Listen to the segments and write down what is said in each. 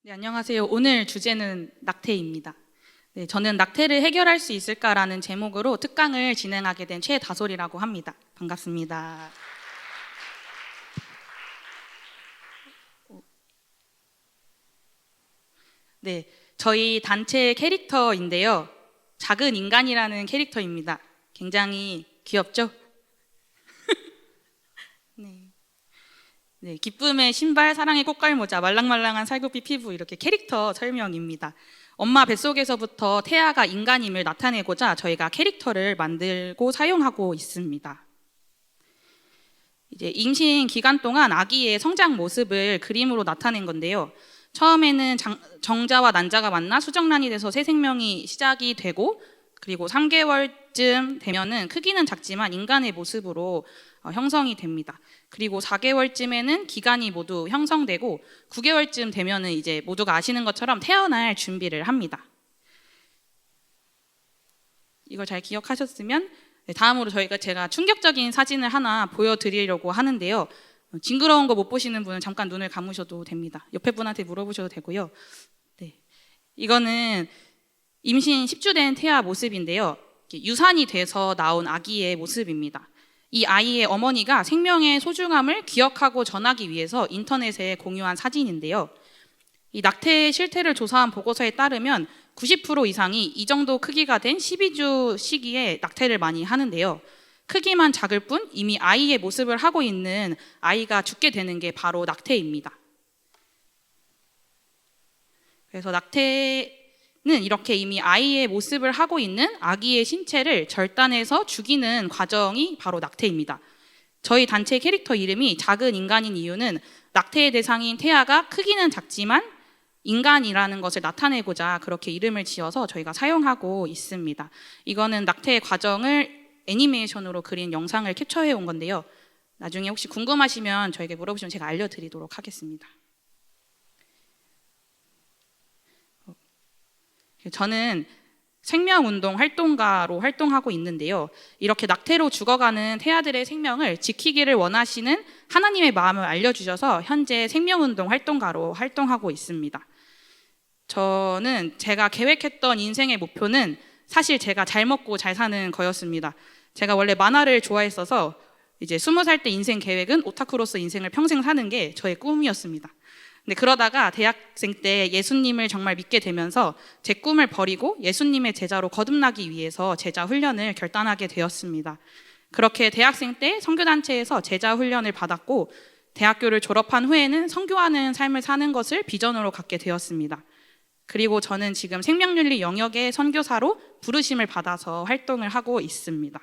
네, 안녕하세요. 오늘 주제는 낙태입니다. 네, 저는 낙태를 해결할 수 있을까라는 제목으로 특강을 진행하게 된 최다솔이라고 합니다. 반갑습니다. 네, 저희 단체 캐릭터인데요. 작은 인간이라는 캐릭터입니다. 굉장히 귀엽죠? 네, 기쁨의 신발, 사랑의 꽃갈모자, 말랑말랑한 살구빛 피부 이렇게 캐릭터 설명입니다. 엄마 뱃속에서부터 태아가 인간임을 나타내고자 저희가 캐릭터를 만들고 사용하고 있습니다. 이제 임신 기간 동안 아기의 성장 모습을 그림으로 나타낸 건데요. 처음에는 정자와 난자가 만나 수정란이 돼서 새 생명이 시작이 되고, 그리고 3개월쯤 되면은 크기는 작지만 인간의 모습으로 형성이 됩니다. 그리고 4개월쯤에는 기간이 모두 형성되고 9개월쯤 되면은 이제 모두가 아시는 것처럼 태어날 준비를 합니다. 이걸 잘 기억하셨으면 다음으로 제가 충격적인 사진을 하나 보여드리려고 하는데요. 징그러운 거 못 보시는 분은 잠깐 눈을 감으셔도 됩니다. 옆에 분한테 물어보셔도 되고요. 네. 이거는 임신 10주 된 태아 모습인데요. 유산이 돼서 나온 아기의 모습입니다. 이 아이의 어머니가 생명의 소중함을 기억하고 전하기 위해서 인터넷에 공유한 사진인데요. 이 낙태 실태를 조사한 보고서에 따르면 90% 이상이 이 정도 크기가 된 12주 시기에 낙태를 많이 하는데요. 크기만 작을 뿐 이미 아이의 모습을 하고 있는 아이가 죽게 되는 게 바로 낙태입니다. 그래서 낙태는 이렇게 이미 아이의 모습을 하고 있는 아기의 신체를 절단해서 죽이는 과정이 바로 낙태입니다. 저희 단체 캐릭터 이름이 작은 인간인 이유는 낙태의 대상인 태아가 크기는 작지만 인간이라는 것을 나타내고자 그렇게 이름을 지어서 저희가 사용하고 있습니다. 이거는 낙태의 과정을 애니메이션으로 그린 영상을 캡처해 온 건데요. 나중에 혹시 궁금하시면 저에게 물어보시면 제가 알려드리도록 하겠습니다. 저는 생명운동 활동가로 활동하고 있는데요. 이렇게 낙태로 죽어가는 태아들의 생명을 지키기를 원하시는 하나님의 마음을 알려주셔서 현재 생명운동 활동가로 활동하고 있습니다. 저는 제가 계획했던 인생의 목표는 사실 제가 잘 먹고 잘 사는 거였습니다. 제가 원래 만화를 좋아했어서 이제 20살 때 인생 계획은 오타쿠로서 인생을 평생 사는 게 저의 꿈이었습니다. 근데 그러다가 대학생 때 예수님을 정말 믿게 되면서 제 꿈을 버리고 예수님의 제자로 거듭나기 위해서 제자 훈련을 결단하게 되었습니다. 그렇게 대학생 때 선교단체에서 제자 훈련을 받았고 대학교를 졸업한 후에는 선교하는 삶을 사는 것을 비전으로 갖게 되었습니다. 그리고 저는 지금 생명윤리 영역의 선교사로 부르심을 받아서 활동을 하고 있습니다.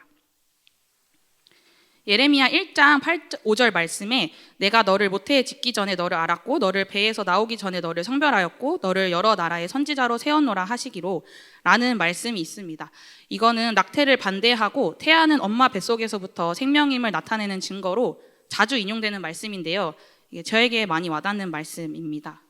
예레미야 1장 5절 말씀에 내가 너를 모태에 짓기 전에 너를 알았고 너를 배에서 나오기 전에 너를 성별하였고 너를 여러 나라의 선지자로 세웠노라 하시기로 라는 말씀이 있습니다. 이거는 낙태를 반대하고 태아는 엄마 뱃속에서부터 생명임을 나타내는 증거로 자주 인용되는 말씀인데요. 이게 저에게 많이 와닿는 말씀입니다.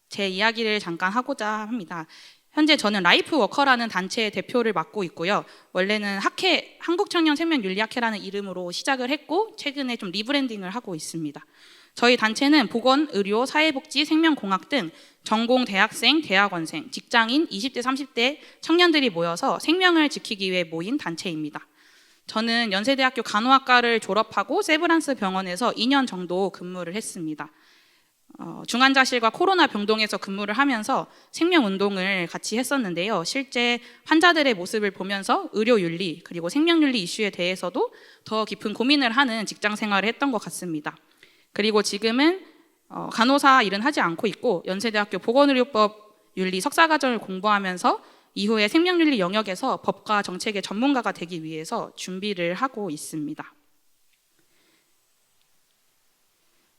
제 이야기를 잠깐 하고자 합니다. 현재 저는 라이프워커라는 단체의 대표를 맡고 있고요. 원래는 학회, 한국청년생명윤리학회라는 이름으로 시작을 했고 최근에 좀 리브랜딩을 하고 있습니다. 저희 단체는 보건, 의료, 사회복지, 생명공학 등 전공 대학생, 대학원생, 직장인, 20대, 30대 청년들이 모여서 생명을 지키기 위해 모인 단체입니다. 저는 연세대학교 간호학과를 졸업하고 세브란스 병원에서 2년 정도 근무를 했습니다. 중환자실과 코로나 병동에서 근무를 하면서 생명운동을 같이 했었는데요. 실제 환자들의 모습을 보면서 의료윤리 그리고 생명윤리 이슈에 대해서도 더 깊은 고민을 하는 직장 생활을 했던 것 같습니다. 그리고 지금은 간호사 일은 하지 않고 있고 연세대학교 보건의료법 윤리 석사과정을 공부하면서 이후에 생명윤리 영역에서 법과 정책의 전문가가 되기 위해서 준비를 하고 있습니다.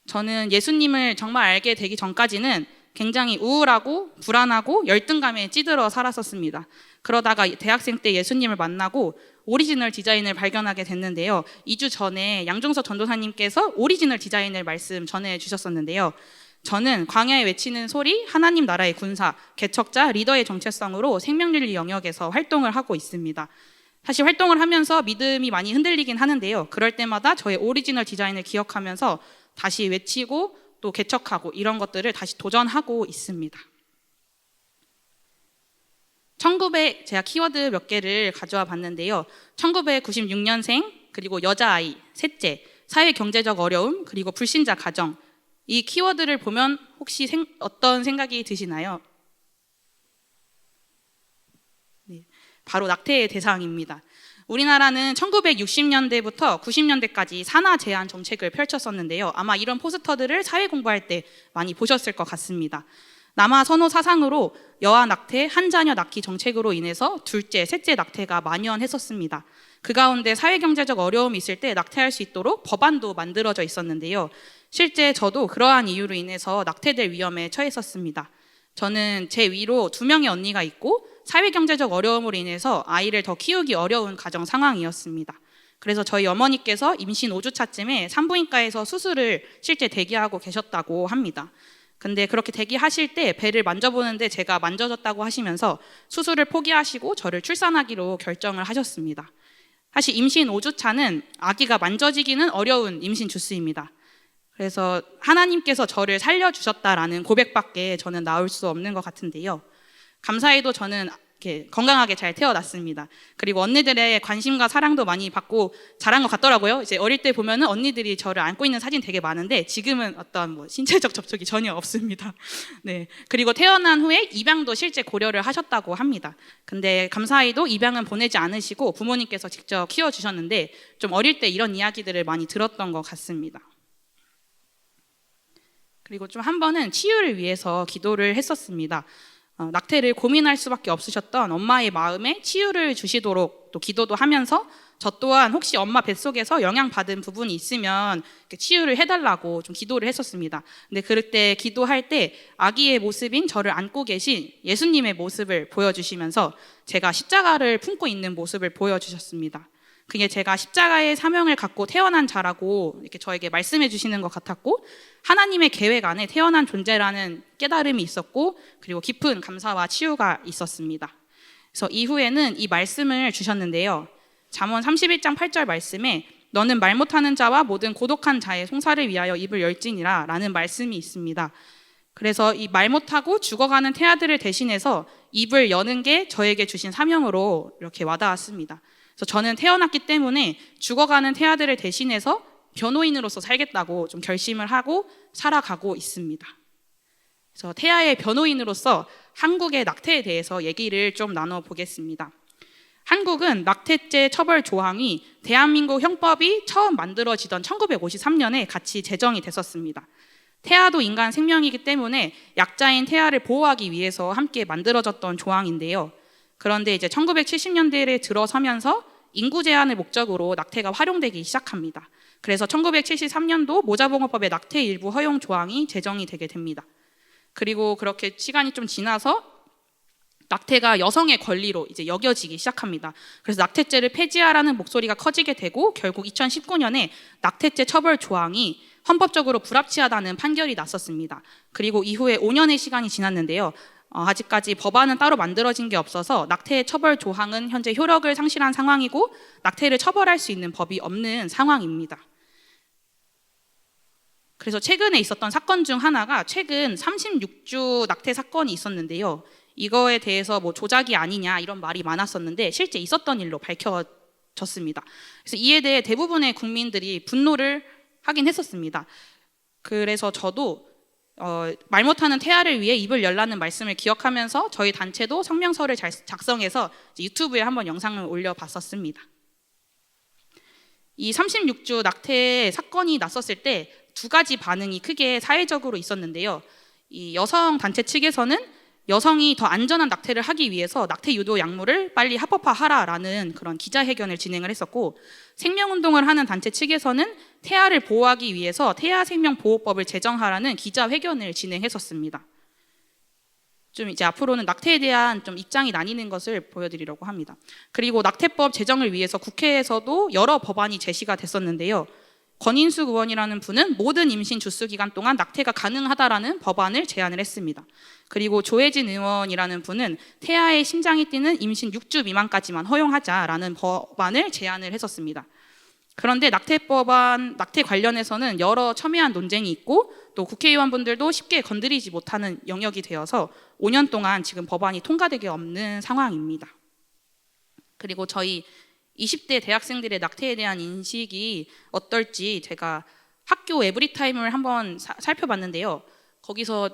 저는 예수님을 정말 알게 되기 전까지는 굉장히 우울하고 불안하고 열등감에 찌들어 살았었습니다. 그러다가 대학생 때 예수님을 만나고 오리지널 디자인을 발견하게 됐는데요. 2주 전에 양종석 전도사님께서 오리지널 디자인을 말씀 전해 주셨었는데요. 저는 광야에 외치는 소리, 하나님 나라의 군사, 개척자, 리더의 정체성으로 생명윤리 영역에서 활동을 하고 있습니다. 사실 활동을 하면서 믿음이 많이 흔들리긴 하는데요. 그럴 때마다 저의 오리지널 디자인을 기억하면서 다시 외치고 또 개척하고 이런 것들을 다시 도전하고 있습니다. 제가 키워드 몇 개를 가져와 봤는데요. 1996년생, 그리고 여자아이, 셋째, 사회경제적 어려움, 그리고 불신자 가정. 이 키워드를 보면 혹시 어떤 생각이 드시나요? 네, 바로 낙태의 대상입니다. 우리나라는 1960년대부터 90년대까지 산하 제한 정책을 펼쳤었는데요. 아마 이런 포스터들을 사회 공부할 때 많이 보셨을 것 같습니다. 남아 선호 사상으로 여아 낙태, 한 자녀 낳기 정책으로 인해서 둘째, 셋째 낙태가 만연했었습니다. 그 가운데 사회경제적 어려움이 있을 때 낙태할 수 있도록 법안도 만들어져 있었는데요. 실제 저도 그러한 이유로 인해서 낙태될 위험에 처했었습니다. 저는 제 위로 2명의 언니가 있고 사회경제적 어려움으로 인해서 아이를 더 키우기 어려운 가정 상황이었습니다. 그래서 저희 어머니께서 임신 5주차쯤에 산부인과에서 수술을 실제 대기하고 계셨다고 합니다. 근데 그렇게 대기하실 때 배를 만져보는데 제가 만져졌다고 하시면서 수술을 포기하시고 저를 출산하기로 결정을 하셨습니다. 사실 임신 5주차는 아기가 만져지기는 어려운 임신 주수입니다. 그래서 하나님께서 저를 살려주셨다라는 고백밖에 저는 나올 수 없는 것 같은데요. 감사히도 저는 이렇게 건강하게 잘 태어났습니다. 그리고 언니들의 관심과 사랑도 많이 받고 자란 것 같더라고요. 이제 어릴 때 보면은 언니들이 저를 안고 있는 사진 되게 많은데 지금은 어떤 신체적 접촉이 전혀 없습니다. 네. 그리고 태어난 후에 입양도 실제 고려를 하셨다고 합니다. 근데 감사히도 입양은 보내지 않으시고 부모님께서 직접 키워주셨는데 좀 어릴 때 이런 이야기들을 많이 들었던 것 같습니다. 그리고 좀 한 번은 치유를 위해서 기도를 했었습니다. 낙태를 고민할 수밖에 없으셨던 엄마의 마음에 치유를 주시도록 또 기도도 하면서 저 또한 혹시 엄마 뱃속에서 영향받은 부분이 있으면 치유를 해달라고 좀 기도를 했었습니다. 근데 그럴 때 기도할 때 아기의 모습인 저를 안고 계신 예수님의 모습을 보여주시면서 제가 십자가를 품고 있는 모습을 보여주셨습니다. 그게 제가 십자가의 사명을 갖고 태어난 자라고 이렇게 저에게 말씀해 주시는 것 같았고 하나님의 계획 안에 태어난 존재라는 깨달음이 있었고 그리고 깊은 감사와 치유가 있었습니다. 그래서 이후에는 이 말씀을 주셨는데요. 잠언 31장 8절 말씀에 너는 말 못하는 자와 모든 고독한 자의 송사를 위하여 입을 열지니라 라는 말씀이 있습니다. 그래서 이 말 못하고 죽어가는 태아들을 대신해서 입을 여는 게 저에게 주신 사명으로 이렇게 와닿았습니다. 그래서 저는 태어났기 때문에 죽어가는 태아들을 대신해서 변호인으로서 살겠다고 좀 결심을 하고 살아가고 있습니다. 그래서 태아의 변호인으로서 한국의 낙태에 대해서 얘기를 좀 나눠보겠습니다. 한국은 낙태죄 처벌 조항이 대한민국 형법이 처음 만들어지던 1953년에 같이 제정이 됐었습니다. 태아도 인간 생명이기 때문에 약자인 태아를 보호하기 위해서 함께 만들어졌던 조항인데요. 그런데 이제 1970년대에 들어서면서 인구 제한을 목적으로 낙태가 활용되기 시작합니다. 그래서 1973년도 모자봉어법의 낙태 일부 허용 조항이 제정이 되게 됩니다. 그리고 그렇게 시간이 좀 지나서 낙태가 여성의 권리로 이제 여겨지기 시작합니다. 그래서 낙태죄를 폐지하라는 목소리가 커지게 되고 결국 2019년에 낙태죄 처벌 조항이 헌법적으로 불합치하다는 판결이 났었습니다. 그리고 이후에 5년의 시간이 지났는데요. 아직까지 법안은 따로 만들어진 게 없어서 낙태 처벌 조항은 현재 효력을 상실한 상황이고 낙태를 처벌할 수 있는 법이 없는 상황입니다. 그래서 최근에 있었던 사건 중 하나가 최근 36주 낙태 사건이 있었는데요. 이거에 대해서 뭐 조작이 아니냐 이런 말이 많았었는데 실제 있었던 일로 밝혀졌습니다. 그래서 이에 대해 대부분의 국민들이 분노를 하긴 했었습니다. 그래서 저도 말 못하는 태아를 위해 입을 열라는 말씀을 기억하면서 저희 단체도 성명서를 작성해서 유튜브에 한번 영상을 올려봤었습니다. 이 36주 낙태 사건이 났었을 때 2가지 반응이 크게 사회적으로 있었는데요. 이 여성 단체 측에서는 여성이 더 안전한 낙태를 하기 위해서 낙태 유도 약물을 빨리 합법화하라라는 그런 기자회견을 진행을 했었고, 생명운동을 하는 단체 측에서는 태아를 보호하기 위해서 태아생명보호법을 제정하라는 기자회견을 진행했었습니다. 좀 이제 앞으로는 낙태에 대한 좀 입장이 나뉘는 것을 보여드리려고 합니다. 그리고 낙태법 제정을 위해서 국회에서도 여러 법안이 제시가 됐었는데요. 권인숙 의원이라는 분은 모든 임신 주수 기간 동안 낙태가 가능하다라는 법안을 제안을 했습니다. 그리고 조혜진 의원이라는 분은 태아의 심장이 뛰는 임신 6주 미만까지만 허용하자라는 법안을 제안을 했었습니다. 그런데 낙태 관련해서는 여러 첨예한 논쟁이 있고 또 국회의원분들도 쉽게 건드리지 못하는 영역이 되어서 5년 동안 지금 법안이 통과되기 없는 상황입니다. 그리고 저희 20대 대학생들의 낙태에 대한 인식이 어떨지 제가 학교 에브리타임을 한번 살펴봤는데요. 거기서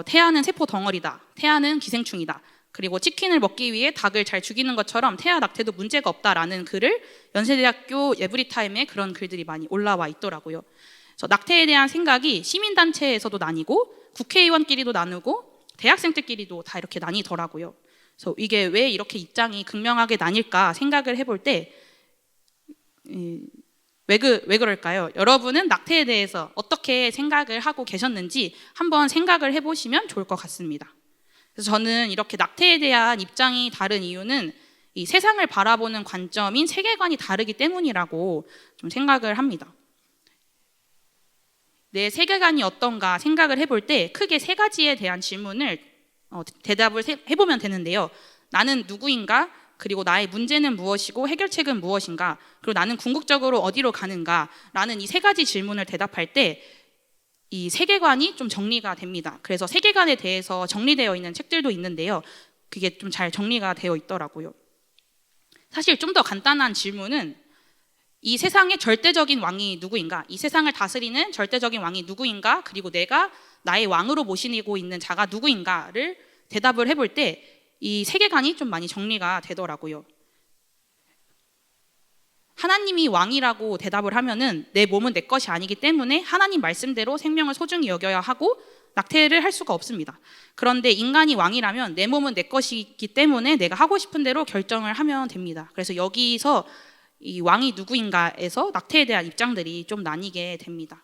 태아는 세포 덩어리다, 태아는 기생충이다, 그리고 치킨을 먹기 위해 닭을 잘 죽이는 것처럼 태아 낙태도 문제가 없다라는 글을 연세대학교 에브리타임에 그런 글들이 많이 올라와 있더라고요. 그래서 낙태에 대한 생각이 시민단체에서도 나뉘고 국회의원끼리도 나누고 대학생들끼리도 다 이렇게 나뉘더라고요. 그래서 이게 왜 이렇게 입장이 극명하게 나뉠까 생각을 해볼 때 왜 그럴까요? 여러분은 낙태에 대해서 어떻게 생각을 하고 계셨는지 한번 생각을 해보시면 좋을 것 같습니다. 그래서 저는 이렇게 낙태에 대한 입장이 다른 이유는 이 세상을 바라보는 관점인 세계관이 다르기 때문이라고 좀 생각을 합니다. 내 세계관이 어떤가 생각을 해볼 때 크게 세 가지에 대한 질문을 대답을 해보면 되는데요. 나는 누구인가? 그리고 나의 문제는 무엇이고 해결책은 무엇인가? 그리고 나는 궁극적으로 어디로 가는가? 라는 이 세 가지 질문을 대답할 때 이 세계관이 좀 정리가 됩니다. 그래서 세계관에 대해서 정리되어 있는 책들도 있는데요. 그게 좀 잘 정리가 되어 있더라고요. 사실 좀 더 간단한 질문은 이 세상의 절대적인 왕이 누구인가? 이 세상을 다스리는 절대적인 왕이 누구인가? 그리고 내가 나의 왕으로 모시고 있는 자가 누구인가를 대답을 해볼 때 이 세계관이 좀 많이 정리가 되더라고요. 하나님이 왕이라고 대답을 하면은 내 몸은 내 것이 아니기 때문에 하나님 말씀대로 생명을 소중히 여겨야 하고 낙태를 할 수가 없습니다. 그런데 인간이 왕이라면 내 몸은 내 것이기 때문에 내가 하고 싶은 대로 결정을 하면 됩니다. 그래서 여기서 이 왕이 누구인가에서 낙태에 대한 입장들이 좀 나뉘게 됩니다.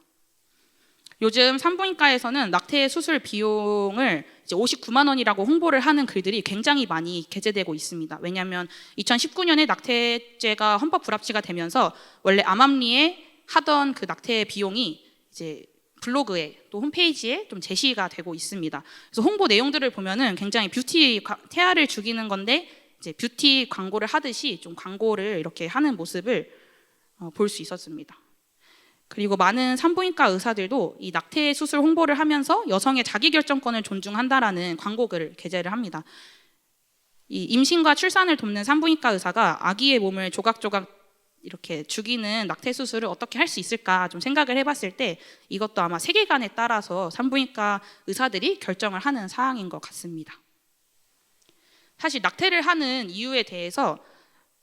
요즘 산부인과에서는 낙태 수술 비용을 이제 59만 원이라고 홍보를 하는 글들이 굉장히 많이 게재되고 있습니다. 왜냐하면 2019년에 낙태죄가 헌법 불합치가 되면서 원래 암암리에 하던 그 낙태 비용이 이제 블로그에 또 홈페이지에 좀 제시가 되고 있습니다. 그래서 홍보 내용들을 보면은 굉장히 태아를 죽이는 건데 이제 뷰티 광고를 하듯이 좀 광고를 이렇게 하는 모습을 볼 수 있었습니다. 그리고 많은 산부인과 의사들도 이 낙태 수술 홍보를 하면서 여성의 자기결정권을 존중한다라는 광고글을 게재를 합니다. 이 임신과 출산을 돕는 산부인과 의사가 아기의 몸을 조각조각 이렇게 죽이는 낙태 수술을 어떻게 할 수 있을까 좀 생각을 해봤을 때 이것도 아마 세계관에 따라서 산부인과 의사들이 결정을 하는 사항인 것 같습니다. 사실 낙태를 하는 이유에 대해서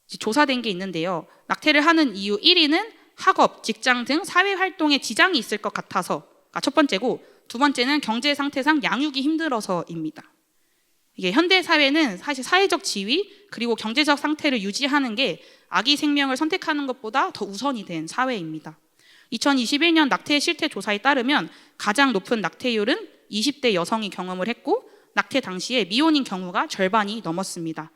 조사된 게 있는데요. 낙태를 하는 이유 1위는 학업, 직장 등 사회활동에 지장이 있을 것 같아서가 첫 번째고, 두 번째는 경제 상태상 양육이 힘들어서입니다. 이게 현대 사회는 사실 사회적 지위 그리고 경제적 상태를 유지하는 게 아기 생명을 선택하는 것보다 더 우선이 된 사회입니다. 2021년 낙태 실태 조사에 따르면 가장 높은 낙태율은 20대 여성이 경험을 했고 낙태 당시에 미혼인 경우가 절반이 넘었습니다.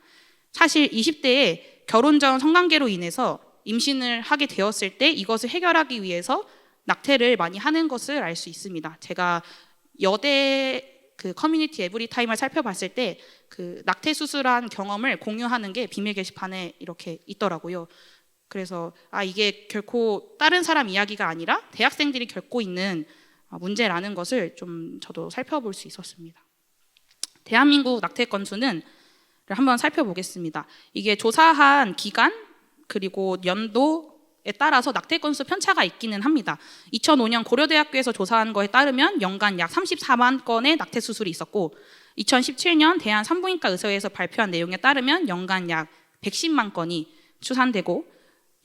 사실 20대에 결혼 전 성관계로 인해서 임신을 하게 되었을 때 이것을 해결하기 위해서 낙태를 많이 하는 것을 알 수 있습니다. 제가 여대 그 커뮤니티 에브리타임을 살펴봤을 때 그 낙태 수술한 경험을 공유하는 게 비밀 게시판에 이렇게 있더라고요. 그래서 이게 결코 다른 사람 이야기가 아니라 대학생들이 겪고 있는 문제라는 것을 좀 저도 살펴볼 수 있었습니다. 대한민국 낙태 건수는 한번 살펴보겠습니다. 이게 조사한 기간 그리고 연도에 따라서 낙태 건수 편차가 있기는 합니다. 2005년 고려대학교에서 조사한 거에 따르면 연간 약 34만 건의 낙태 수술이 있었고 2017년 대한산부인과 의사회에서 발표한 내용에 따르면 연간 약 110만 건이 추산되고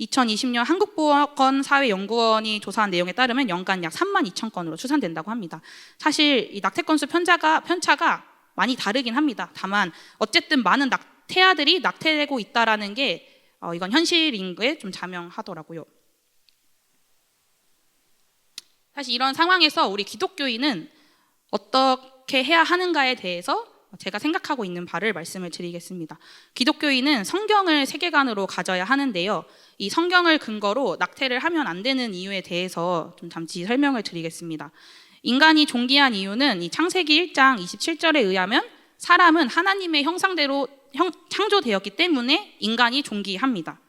2020년 한국보건사회연구원이 조사한 내용에 따르면 연간 약 3만 2천 건으로 추산된다고 합니다. 사실 이 낙태 건수 편차가 많이 다르긴 합니다. 다만 어쨌든 많은 태아들이 낙태되고 있다라는 게 이건 현실인 게 좀 자명하더라고요. 사실 이런 상황에서 우리 기독교인은 어떻게 해야 하는가에 대해서 제가 생각하고 있는 바를 말씀을 드리겠습니다. 기독교인은 성경을 세계관으로 가져야 하는데요. 이 성경을 근거로 낙태를 하면 안 되는 이유에 대해서 좀 잠시 설명을 드리겠습니다. 인간이 존귀한 이유는 이 창세기 1장 27절에 의하면 사람은 하나님의 형상대로 창조되었기 때문에 인간이 존귀합니다.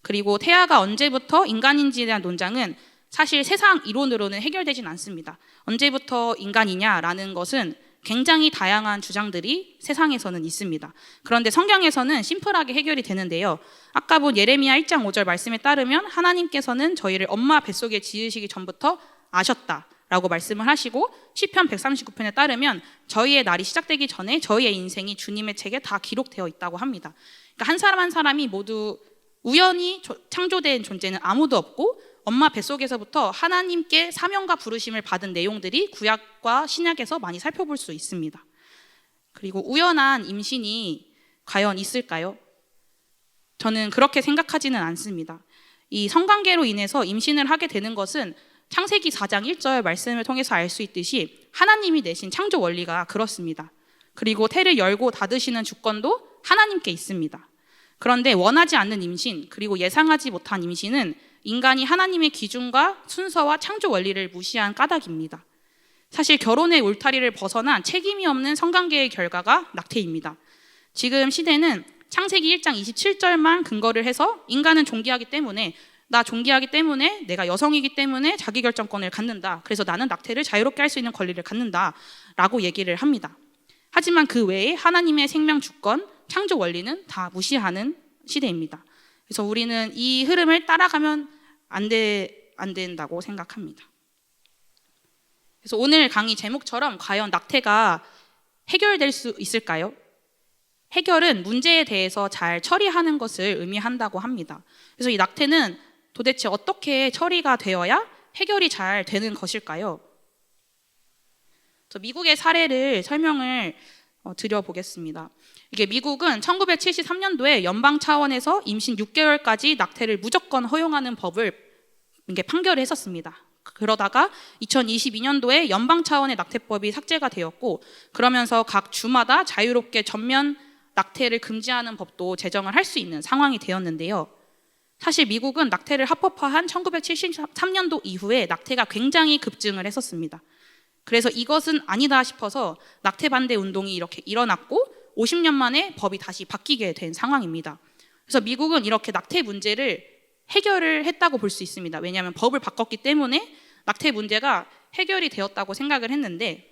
그리고 태아가 언제부터 인간인지에 대한 논쟁은 사실 세상 이론으로는 해결되진 않습니다. 언제부터 인간이냐라는 것은 굉장히 다양한 주장들이 세상에서는 있습니다. 그런데 성경에서는 심플하게 해결이 되는데요. 아까 본 예레미야 1장 5절 말씀에 따르면 하나님께서는 저희를 엄마 뱃속에 지으시기 전부터 아셨다라고 말씀을 하시고, 시편 139편에 따르면 저희의 날이 시작되기 전에 저희의 인생이 주님의 책에 다 기록되어 있다고 합니다. 그러니까 한 사람 한 사람이 모두 우연히 창조된 존재는 아무도 없고, 엄마 뱃속에서부터 하나님께 사명과 부르심을 받은 내용들이 구약과 신약에서 많이 살펴볼 수 있습니다. 그리고 우연한 임신이 과연 있을까요? 저는 그렇게 생각하지는 않습니다. 이 성관계로 인해서 임신을 하게 되는 것은 창세기 4장 1절 말씀을 통해서 알 수 있듯이 하나님이 내신 창조 원리가 그렇습니다. 그리고 태를 열고 닫으시는 주권도 하나님께 있습니다. 그런데 원하지 않는 임신, 그리고 예상하지 못한 임신은 인간이 하나님의 기준과 순서와 창조 원리를 무시한 까닭입니다. 사실 결혼의 울타리를 벗어난 책임이 없는 성관계의 결과가 낙태입니다. 지금 시대는 창세기 1장 27절만 근거를 해서 인간은 존귀하기 때문에, 나 존귀하기 때문에, 내가 여성이기 때문에 자기결정권을 갖는다, 그래서 나는 낙태를 자유롭게 할 수 있는 권리를 갖는다 라고 얘기를 합니다. 하지만 그 외에 하나님의 생명 주권, 창조 원리는 다 무시하는 시대입니다. 그래서 우리는 이 흐름을 따라가면 안 된다고 생각합니다. 그래서 오늘 강의 제목처럼 과연 낙태가 해결될 수 있을까요? 해결은 문제에 대해서 잘 처리하는 것을 의미한다고 합니다. 그래서 이 낙태는 도대체 어떻게 처리가 되어야 해결이 잘 되는 것일까요? 미국의 사례를 설명을 드려보겠습니다. 이게 미국은 1973년도에 연방 차원에서 임신 6개월까지 낙태를 무조건 허용하는 법을 이게 판결을 했었습니다. 그러다가 2022년도에 연방 차원의 낙태법이 삭제가 되었고, 그러면서 각 주마다 자유롭게 전면 낙태를 금지하는 법도 제정을 할 수 있는 상황이 되었는데요. 사실 미국은 낙태를 합법화한 1973년도 이후에 낙태가 굉장히 급증을 했었습니다. 그래서 이것은 아니다 싶어서 낙태 반대 운동이 이렇게 일어났고 50년 만에 법이 다시 바뀌게 된 상황입니다. 그래서 미국은 이렇게 낙태 문제를 해결을 했다고 볼 수 있습니다. 왜냐하면 법을 바꿨기 때문에 낙태 문제가 해결이 되었다고 생각을 했는데,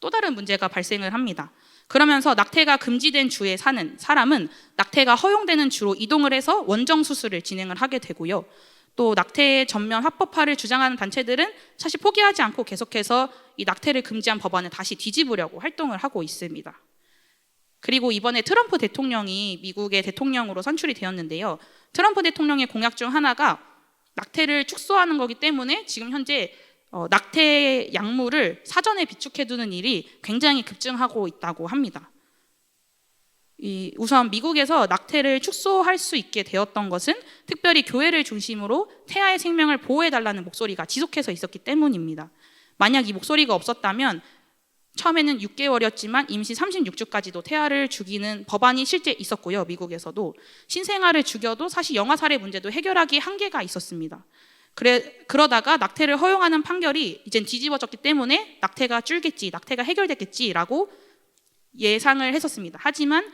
또 다른 문제가 발생을 합니다. 그러면서 낙태가 금지된 주에 사는 사람은 낙태가 허용되는 주로 이동을 해서 원정 수술을 진행을 하게 되고요. 또 낙태 전면 합법화를 주장하는 단체들은 사실 포기하지 않고 계속해서 이 낙태를 금지한 법안을 다시 뒤집으려고 활동을 하고 있습니다. 그리고 이번에 트럼프 대통령이 미국의 대통령으로 선출이 되었는데요. 트럼프 대통령의 공약 중 하나가 낙태를 축소하는 거기 때문에 지금 현재 낙태 약물을 사전에 비축해두는 일이 굉장히 급증하고 있다고 합니다. 우선 미국에서 낙태를 축소할 수 있게 되었던 것은 특별히 교회를 중심으로 태아의 생명을 보호해달라는 목소리가 지속해서 있었기 때문입니다. 만약 이 목소리가 없었다면 처음에는 6개월이었지만 임시 36주까지도 태아를 죽이는 법안이 실제 있었고요. 미국에서도 신생아를 죽여도 사실 영아 살해 문제도 해결하기에 한계가 있었습니다. 그러다가 낙태를 허용하는 판결이 이젠 뒤집어졌기 때문에 낙태가 줄겠지, 낙태가 해결됐겠지라고 예상을 했었습니다. 하지만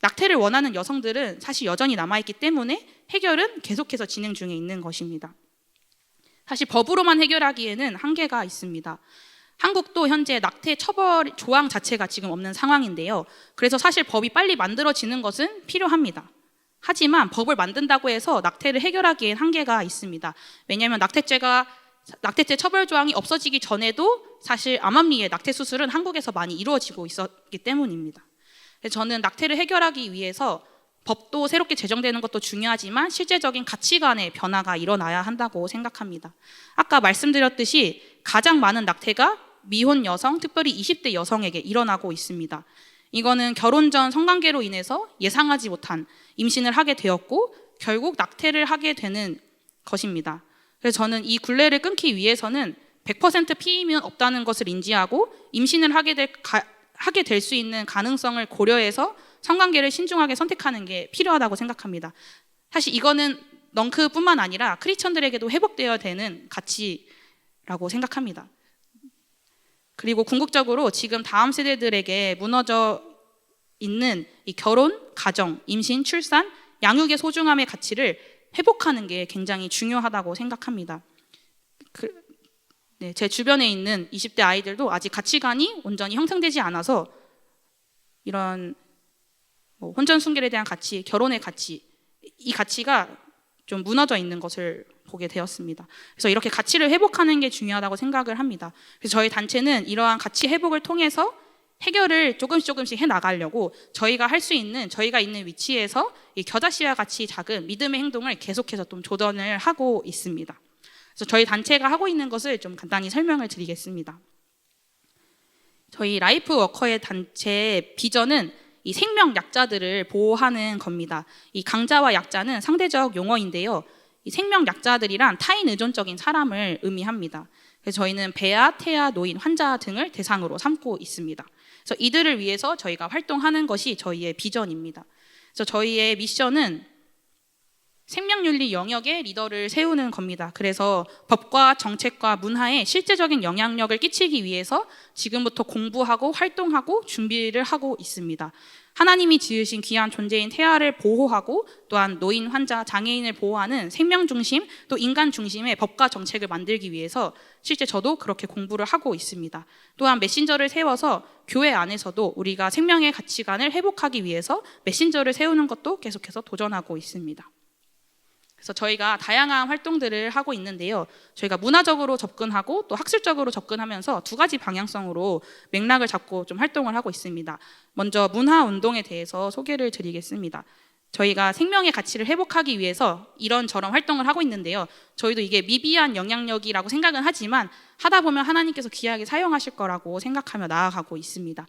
낙태를 원하는 여성들은 사실 여전히 남아있기 때문에 해결은 계속해서 진행 중에 있는 것입니다. 사실 법으로만 해결하기에는 한계가 있습니다. 한국도 현재 낙태 처벌 조항 자체가 지금 없는 상황인데요. 그래서 사실 법이 빨리 만들어지는 것은 필요합니다. 하지만 법을 만든다고 해서 낙태를 해결하기엔 한계가 있습니다. 왜냐하면 낙태죄 처벌 조항이 없어지기 전에도 사실 암암리에 낙태 수술은 한국에서 많이 이루어지고 있었기 때문입니다. 그래서 저는 낙태를 해결하기 위해서 법도 새롭게 제정되는 것도 중요하지만 실제적인 가치관의 변화가 일어나야 한다고 생각합니다. 아까 말씀드렸듯이 가장 많은 낙태가 미혼 여성, 특별히 20대 여성에게 일어나고 있습니다. 이거는 결혼 전 성관계로 인해서 예상하지 못한 임신을 하게 되었고 결국 낙태를 하게 되는 것입니다. 그래서 저는 이 굴레를 끊기 위해서는 100% 피임은 없다는 것을 인지하고 임신을 하게 될 수 있는 가능성을 고려해서 성관계를 신중하게 선택하는 게 필요하다고 생각합니다. 사실 이거는 넝크뿐만 아니라 크리스천들에게도 회복되어야 되는 가치라고 생각합니다. 그리고 궁극적으로 지금 다음 세대들에게 무너져 있는 이 결혼, 가정, 임신, 출산, 양육의 소중함의 가치를 회복하는 게 굉장히 중요하다고 생각합니다. 제 주변에 있는 20대 아이들도 아직 가치관이 온전히 형성되지 않아서 이런 혼전순결에 대한 가치, 결혼의 가치, 이 가치가 좀 무너져 있는 것을 보게 되었습니다. 그래서 이렇게 가치를 회복하는 게 중요하다고 생각을 합니다. 그래서 저희 단체는 이러한 가치 회복을 통해서 해결을 조금씩 해 나가려고 저희가 할 수 있는, 저희가 있는 위치에서 이 겨자씨와 같이 작은 믿음의 행동을 계속해서 좀 조언을 하고 있습니다. 그래서 저희 단체가 하고 있는 것을 좀 간단히 설명을 드리겠습니다. 저희 라이프 워커의 단체의 비전은 이 생명 약자들을 보호하는 겁니다. 이 강자와 약자는 상대적 용어인데요. 이 생명 약자들이란 타인 의존적인 사람을 의미합니다. 그래서 저희는 배아, 태아, 노인, 환자 등을 대상으로 삼고 있습니다. 그래서 이들을 위해서 저희가 활동하는 것이 저희의 비전입니다. 그래서 저희의 미션은 생명윤리 영역의 리더를 세우는 겁니다. 그래서 법과 정책과 문화에 실제적인 영향력을 끼치기 위해서 지금부터 공부하고 활동하고 준비를 하고 있습니다. 하나님이 지으신 귀한 존재인 태아를 보호하고 또한 노인, 환자, 장애인을 보호하는 생명 중심 또 인간 중심의 법과 정책을 만들기 위해서 실제 저도 그렇게 공부를 하고 있습니다. 또한 메신저를 세워서 교회 안에서도 우리가 생명의 가치관을 회복하기 위해서 메신저를 세우는 것도 계속해서 도전하고 있습니다. 그래서 저희가 다양한 활동들을 하고 있는데요. 저희가 문화적으로 접근하고 또 학술적으로 접근하면서 두 가지 방향성으로 맥락을 잡고 좀 활동을 하고 있습니다. 먼저 문화운동에 대해서 소개를 드리겠습니다. 저희가 생명의 가치를 회복하기 위해서 이런저런 활동을 하고 있는데요. 저희도 이게 미비한 영향력이라고 생각은 하지만 하다 보면 하나님께서 귀하게 사용하실 거라고 생각하며 나아가고 있습니다.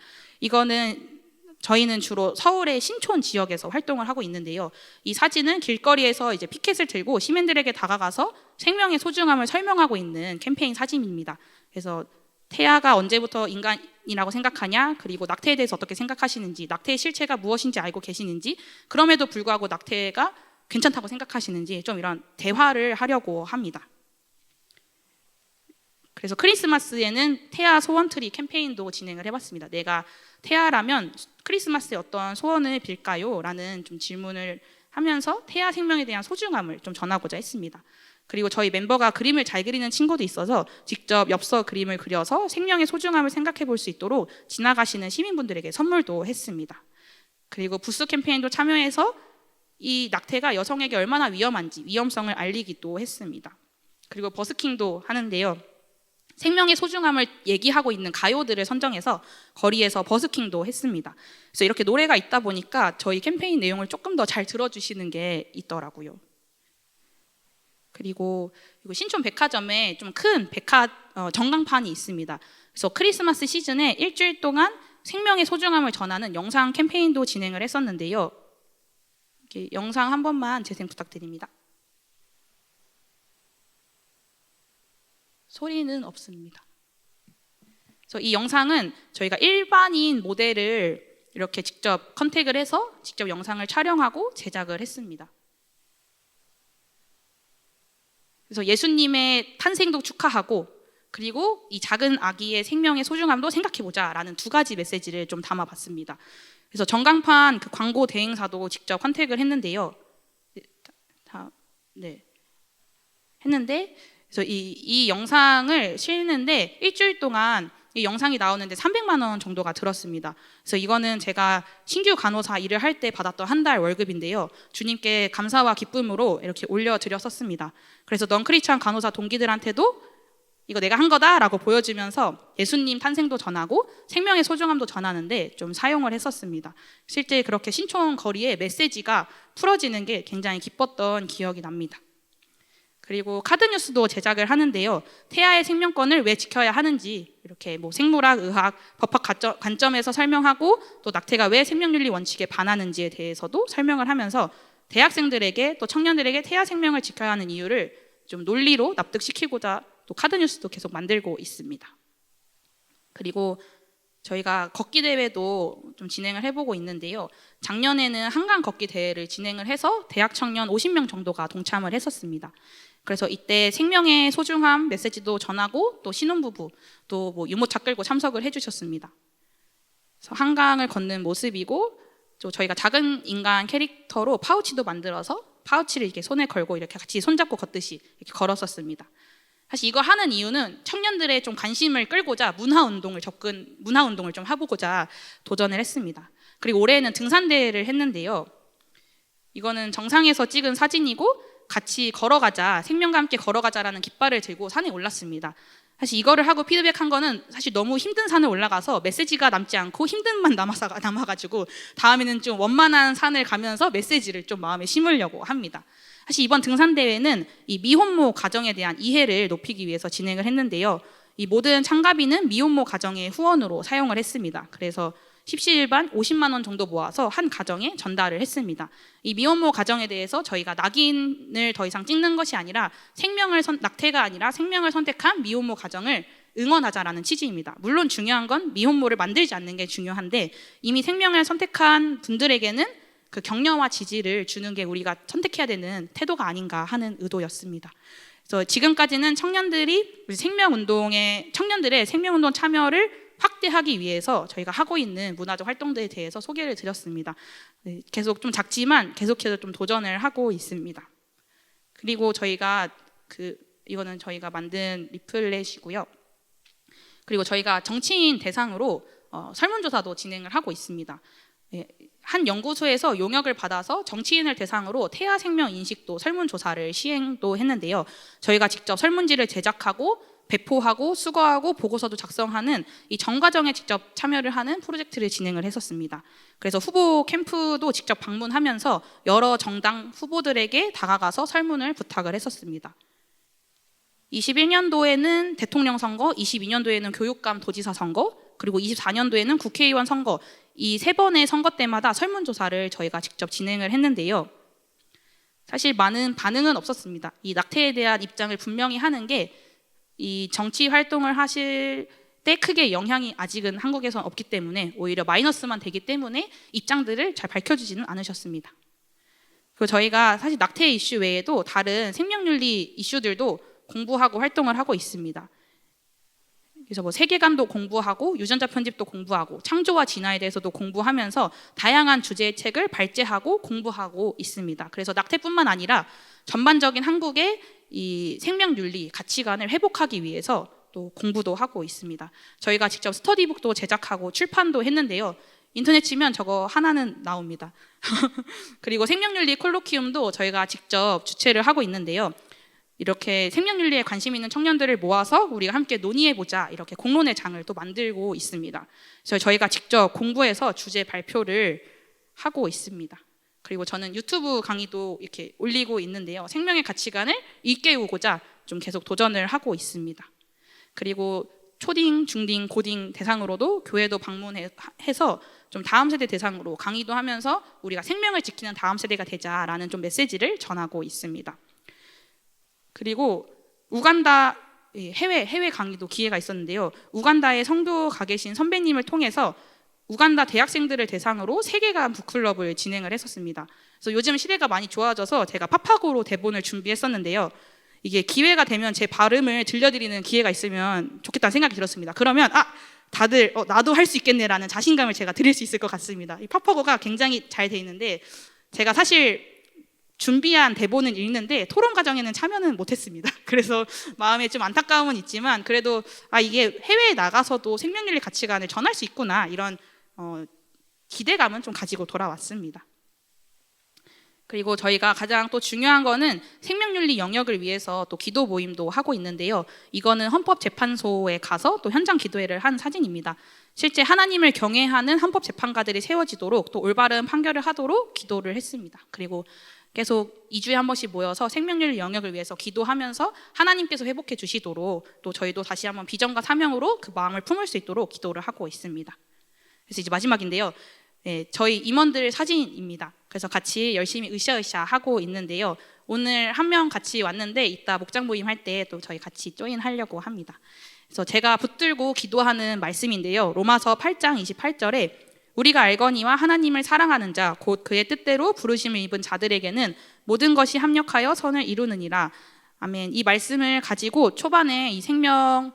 저희는 주로 서울의 신촌 지역에서 활동을 하고 있는데요. 이 사진은 길거리에서 이제 피켓을 들고 시민들에게 다가가서 생명의 소중함을 설명하고 있는 캠페인 사진입니다. 그래서 태아가 언제부터 인간이라고 생각하냐, 그리고 낙태에 대해서 어떻게 생각하시는지, 낙태의 실체가 무엇인지 알고 계시는지, 그럼에도 불구하고 낙태가 괜찮다고 생각하시는지 좀 이런 대화를 하려고 합니다. 그래서 크리스마스에는 태아 소원트리 캠페인도 진행을 해봤습니다. 내가 태아라면 크리스마스에 어떤 소원을 빌까요? 라는 좀 질문을 하면서 태아 생명에 대한 소중함을 좀 전하고자 했습니다. 그리고 저희 멤버가 그림을 잘 그리는 친구도 있어서 직접 엽서 그림을 그려서 생명의 소중함을 생각해 볼 수 있도록 지나가시는 시민분들에게 선물도 했습니다. 그리고 부스 캠페인도 참여해서 이 낙태가 여성에게 얼마나 위험한지 위험성을 알리기도 했습니다. 그리고 버스킹도 하는데요. 생명의 소중함을 얘기하고 있는 가요들을 선정해서 거리에서 버스킹도 했습니다. 그래서 이렇게 노래가 있다 보니까 저희 캠페인 내용을 조금 더 잘 들어주시는 게 있더라고요. 그리고 신촌 백화점에 좀 큰 전광판이 있습니다. 그래서 크리스마스 시즌에 일주일 동안 생명의 소중함을 전하는 영상 캠페인도 진행을 했었는데요. 이렇게 영상 한 번만 재생 부탁드립니다. 소리는 없습니다. 그래서 이 영상은 저희가 일반인 모델을 이렇게 직접 컨택을 해서 직접 영상을 촬영하고 제작을 했습니다. 그래서 예수님의 탄생도 축하하고 그리고 이 작은 아기의 생명의 소중함도 생각해보자라는 두 가지 메시지를 좀 담아봤습니다. 그래서 전광판 그 광고 대행사도 직접 컨택을 했는데요. 했는데 그래서 이 영상을 실는데 일주일 동안 이 영상이 나오는데 300만 원 정도가 들었습니다. 그래서 이거는 제가 신규 간호사 일을 할 때 받았던 한 달 월급인데요. 주님께 감사와 기쁨으로 이렇게 올려드렸었습니다. 그래서 넌크리스찬 간호사 동기들한테도 이거 내가 한 거다라고 보여주면서 예수님 탄생도 전하고 생명의 소중함도 전하는데 좀 사용을 했었습니다. 실제 그렇게 신촌 거리에 메시지가 풀어지는 게 굉장히 기뻤던 기억이 납니다. 그리고 카드뉴스도 제작을 하는데요. 태아의 생명권을 왜 지켜야 하는지 이렇게 생물학, 의학, 법학 관점에서 설명하고 또 낙태가 왜 생명윤리 원칙에 반하는지에 대해서도 설명을 하면서 대학생들에게 또 청년들에게 태아 생명을 지켜야 하는 이유를 좀 논리로 납득시키고자 또 카드뉴스도 계속 만들고 있습니다. 그리고 저희가 걷기 대회도 좀 진행을 해보고 있는데요. 작년에는 한강 걷기 대회를 진행을 해서 대학 청년 50명 정도가 동참을 했었습니다. 그래서 이때 생명의 소중함 메시지도 전하고 또 신혼부부 또 유모차 끌고 참석을 해주셨습니다. 그래서 한강을 걷는 모습이고 또 저희가 작은 인간 캐릭터로 파우치도 만들어서 파우치를 이렇게 손에 걸고 이렇게 같이 손잡고 걷듯이 이렇게 걸었었습니다. 사실 이거 하는 이유는 청년들의 좀 관심을 끌고자 문화 운동을 좀 해보고자 도전을 했습니다. 그리고 올해는 등산대회를 했는데요. 이거는 정상에서 찍은 사진이고 같이 걸어가자, 생명과 함께 걸어가자라는 깃발을 들고 산에 올랐습니다. 사실 이거를 하고 피드백한 거는 사실 너무 힘든 산을 올라가서 메시지가 남지 않고 힘든만 남아가지고 다음에는 좀 원만한 산을 가면서 메시지를 좀 마음에 심으려고 합니다. 사실 이번 등산대회는 이 미혼모 가정에 대한 이해를 높이기 위해서 진행을 했는데요. 이 모든 참가비는 미혼모 가정의 후원으로 사용을 했습니다. 그래서 십시일반 50만 원 정도 모아서 한 가정에 전달을 했습니다. 이 미혼모 가정에 대해서 저희가 낙인을 더 이상 찍는 것이 아니라 낙태가 아니라 생명을 선택한 미혼모 가정을 응원하자라는 취지입니다. 물론 중요한 건 미혼모를 만들지 않는 게 중요한데 이미 생명을 선택한 분들에게는 그 격려와 지지를 주는 게 우리가 선택해야 되는 태도가 아닌가 하는 의도였습니다. 그래서 지금까지는 청년들의 생명운동 참여를 확대하기 위해서 저희가 하고 있는 문화적 활동들에 대해서 소개를 드렸습니다. 계속 좀 작지만 계속해서 좀 도전을 하고 있습니다. 그리고 이거는 저희가 만든 리플렛이고요. 그리고 저희가 정치인 대상으로 설문조사도 진행을 하고 있습니다. 한 연구소에서 용역을 받아서 정치인을 대상으로 태아 생명 인식도 설문조사를 시행도 했는데요. 저희가 직접 설문지를 제작하고 배포하고 수거하고 보고서도 작성하는 이 전 과정에 직접 참여를 하는 프로젝트를 진행을 했었습니다. 그래서 후보 캠프도 직접 방문하면서 여러 정당 후보들에게 다가가서 설문을 부탁을 했었습니다. 21년도에는 대통령 선거, 22년도에는 교육감 도지사 선거, 그리고 24년도에는 국회의원 선거, 이 3번의 선거 때마다 설문조사를 저희가 직접 진행을 했는데요. 사실 많은 반응은 없었습니다. 이 낙태에 대한 입장을 분명히 하는 게 이 정치 활동을 하실 때 크게 영향이 아직은 한국에선 없기 때문에 오히려 마이너스만 되기 때문에 입장들을 잘 밝혀주지는 않으셨습니다. 그리고 저희가 사실 낙태 이슈 외에도 다른 생명윤리 이슈들도 공부하고 활동을 하고 있습니다. 그래서 세계관도 공부하고 유전자 편집도 공부하고 창조와 진화에 대해서도 공부하면서 다양한 주제의 책을 발제하고 공부하고 있습니다. 그래서 낙태뿐만 아니라 전반적인 한국의 이 생명윤리 가치관을 회복하기 위해서 또 공부도 하고 있습니다. 저희가 직접 스터디북도 제작하고 출판도 했는데요. 인터넷 치면 저거 하나는 나옵니다. 그리고 생명윤리 콜로키움도 저희가 직접 주최를 하고 있는데요. 이렇게 생명윤리에 관심 있는 청년들을 모아서 우리가 함께 논의해보자 이렇게 공론의 장을 또 만들고 있습니다. 그래서 저희가 직접 공부해서 주제 발표를 하고 있습니다. 그리고 저는 유튜브 강의도 이렇게 올리고 있는데요. 생명의 가치관을 일깨우고자 좀 계속 도전을 하고 있습니다. 그리고 초딩, 중딩, 고딩 대상으로도 교회도 방문해서 좀 다음 세대 대상으로 강의도 하면서 우리가 생명을 지키는 다음 세대가 되자라는 좀 메시지를 전하고 있습니다. 그리고 우간다 해외 강의도 기회가 있었는데요. 우간다에 성도 가 계신 선배님을 통해서 우간다 대학생들을 대상으로 세계관 북클럽을 진행을 했었습니다. 그래서 요즘 시대가 많이 좋아져서 제가 파파고로 대본을 준비했었는데요. 이게 기회가 되면 제 발음을 들려드리는 기회가 있으면 좋겠다는 생각이 들었습니다. 그러면 다들 나도 할 수 있겠네라는 자신감을 제가 드릴 수 있을 것 같습니다. 이 파파고가 굉장히 잘 돼 있는데 제가 사실 준비한 대본은 읽는데 토론 과정에는 참여는 못했습니다. 그래서 마음에 좀 안타까움은 있지만 그래도 이게 해외에 나가서도 생명윤리 가치관을 전할 수 있구나 이런 기대감은 좀 가지고 돌아왔습니다. 그리고 저희가 가장 또 중요한 거는 생명윤리 영역을 위해서 또 기도 모임도 하고 있는데요. 이거는 헌법재판소에 가서 또 현장 기도회를 한 사진입니다. 실제 하나님을 경외하는 헌법재판가들이 세워지도록 또 올바른 판결을 하도록 기도를 했습니다. 그리고 계속 2주에 한 번씩 모여서 생명윤리 영역을 위해서 기도하면서 하나님께서 회복해 주시도록 또 저희도 다시 한번 비전과 사명으로 그 마음을 품을 수 있도록 기도를 하고 있습니다. 그래서 이제 마지막인데요. 저희 임원들 사진입니다. 그래서 같이 열심히 으쌰으쌰 하고 있는데요. 오늘 한 명 같이 왔는데 이따 목장 모임 할 때 또 저희 같이 조인하려고 합니다. 그래서 제가 붙들고 기도하는 말씀인데요. 로마서 8장 28절에 우리가 알거니와 하나님을 사랑하는 자 곧 그의 뜻대로 부르심을 입은 자들에게는 모든 것이 합력하여 선을 이루느니라. 아멘. 이 말씀을 가지고 초반에 이 생명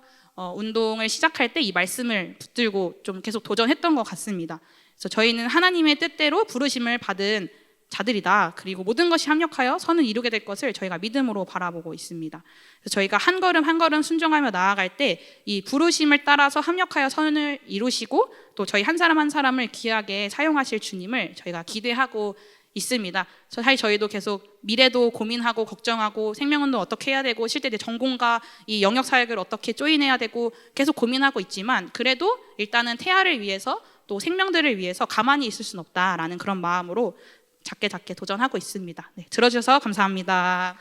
운동을 시작할 때 이 말씀을 붙들고 좀 계속 도전했던 것 같습니다. 그래서 저희는 하나님의 뜻대로 부르심을 받은 자들이다. 그리고 모든 것이 합력하여 선을 이루게 될 것을 저희가 믿음으로 바라보고 있습니다. 그래서 저희가 한 걸음 한 걸음 순종하며 나아갈 때 이 부르심을 따라서 합력하여 선을 이루시고 또 저희 한 사람 한 사람을 귀하게 사용하실 주님을 저희가 기대하고 있습니다. 사실 저희도 계속 미래도 고민하고 걱정하고 생명운동 어떻게 해야 되고 실제 내 전공과 이 영역 사역을 어떻게 조인해야 되고 계속 고민하고 있지만 그래도 일단은 태아를 위해서 또 생명들을 위해서 가만히 있을 수는 없다라는 그런 마음으로 작게 도전하고 있습니다. 네, 들어주셔서 감사합니다.